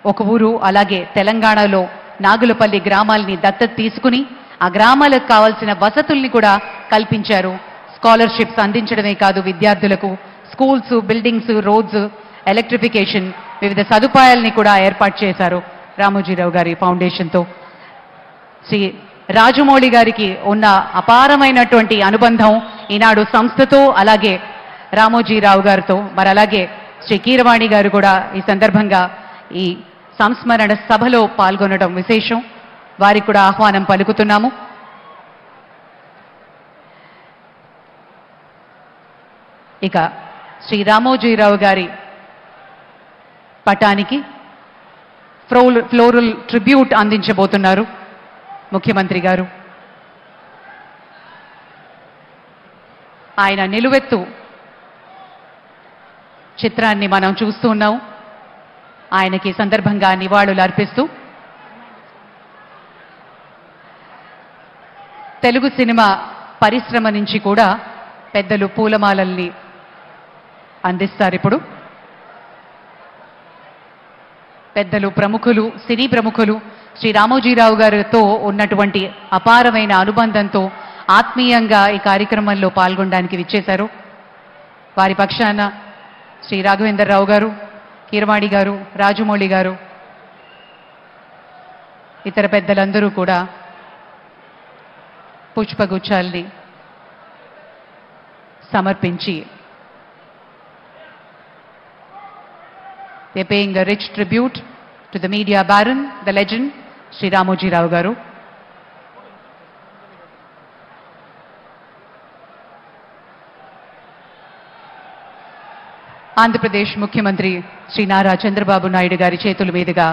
ఒక ఊరు అలాగే తెలంగాణలో నాగులపల్లి గ్రామాల్ని దత్తత తీసుకుని ఆ గ్రామాలకు కావాల్సిన వసతుల్ని కూడా కల్పించారు. స్కాలర్షిప్స్ అందించడమే కాదు, విద్యార్థులకు స్కూల్స్, బిల్డింగ్స్, రోడ్స్, ఎలక్ట్రిఫికేషన్, వివిధ సదుపాయాల్ని కూడా ఏర్పాటు చేశారు రామోజీరావు గారి ఫౌండేషన్తో. శ్రీ రాజమౌళి గారికి ఉన్న అపారమైనటువంటి అనుబంధం ఈనాడు సంస్థతో అలాగే రామోజీరావు గారితో. మరి అలాగే శ్రీ కీరవాణి గారు కూడా ఈ సందర్భంగా ఈ సంస్మరణ సభలో పాల్గొనడం విశేషం. వారికి కూడా ఆహ్వానం పలుకుతున్నాము. ఇక శ్రీ రామోజీరావు గారి పటానికి ఫ్లోరల్ ట్రిబ్యూట్ అందించబోతున్నారు ముఖ్యమంత్రి గారు. ఆయన నిలువెత్తు చిత్రాన్ని మనం చూస్తూ ఉన్నాం. ఆయనకి సందర్భంగా నివాళులు అర్పిస్తూ తెలుగు సినిమా పరిశ్రమ నుంచి కూడా పెద్దలు పూలమాలల్ని అందిస్తారు. ఇప్పుడు పెద్దలు, ప్రముఖులు, సినీ ప్రముఖులు శ్రీ రామోజీరావు గారితో ఉన్నటువంటి అపారమైన అనుబంధంతో ఆత్మీయంగా ఈ కార్యక్రమంలో పాల్గొనడానికి విచ్చేశారు. వారి పక్షాన శ్రీ రాఘవేంద్రరావు గారు, కీరవాణి గారు, రాజమౌళి గారు, ఇతర పెద్దలందరూ కూడా పుష్పగుచ్చాల్ని సమర్పించి they're paying a rich tribute to the media baron, the legend, Sri Ramojirao garu. Andhra Pradesh ముఖ్యమంత్రి శ్రీ నారా చంద్రబాబు నాయుడు గారి చేతుల మీదుగా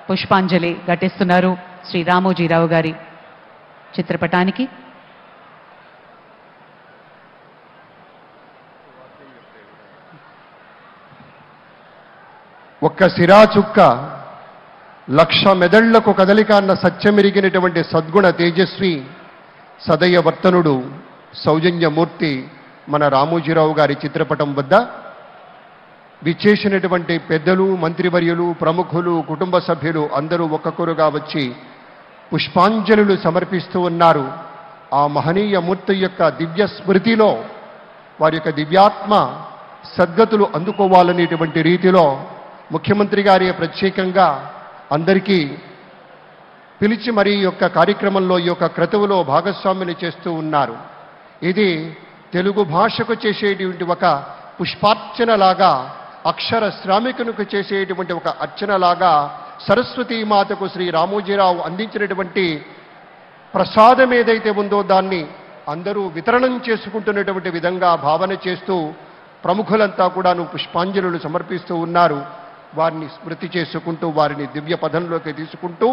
పుష్పాంజలి ఘటిస్తున్నారు శ్రీ రామోజీరావు గారి చిత్రపటానికి. ఒక్క సిరా చుక్క లక్ష మెదళ్లకు కదలిక అన్న సత్యమిరిగినటువంటి సద్గుణ తేజస్వి సదయ వర్తనుడు సౌజన్యమూర్తి మన రామోజీరావు గారి చిత్రపటం వద్ద విచ్చేసినటువంటి పెద్దలు, మంత్రివర్యులు, ప్రముఖులు, కుటుంబ సభ్యులు అందరూ ఒక్కొక్కరుగా వచ్చి పుష్పాంజలులు సమర్పిస్తూ ఉన్నారు. ఆ మహనీయ మూర్తి యొక్క దివ్య స్మృతిలో వారి యొక్క దివ్యాత్మ సద్గతులు అందుకోవాలనేటువంటి రీతిలో ముఖ్యమంత్రి గారి ప్రత్యేకంగా అందరికీ పిలిచి మరి ఈ యొక్క కార్యక్రమంలో ఈ యొక్క క్రతువులో భాగస్వామిని చేస్తూ ఉన్నారు. ఇది తెలుగు భాషకు చేసేటువంటి ఒక పుష్పార్చనలాగా, అక్షర శ్రామికునికి చేసేటువంటి ఒక అర్చనలాగా సరస్వతీమాతకు శ్రీ రామోజీరావు అందించినటువంటి ప్రసాదం ఏదైతే ఉందో దాన్ని అందరూ వితరణం చేసుకుంటున్నటువంటి విధంగా భావన చేస్తూ ప్రముఖులంతా కూడాను పుష్పాంజలులు సమర్పిస్తూ ఉన్నారు. వారిని స్మృతి చేసుకుంటూ వారిని దివ్య పదంలోకి తీసుకుంటూ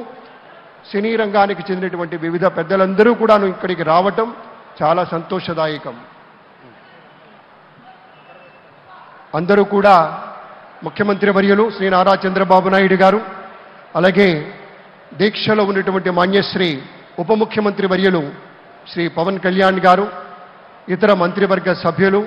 సినీ రంగానికి చెందినటువంటి వివిధ పెద్దలందరూ కూడాను ఇక్కడికి రావటం చాలా సంతోషదాయకం. అందరూ కూడా ముఖ్యమంత్రి వర్యులు శ్రీ నారా చంద్రబాబు నాయుడు గారు, అలాగే దీక్షలో ఉన్నటువంటి మాన్యశ్రీ ఉప ముఖ్యమంత్రి వర్యులు శ్రీ పవన్ కళ్యాణ్ గారు, ఇతర మంత్రివర్గ సభ్యులు,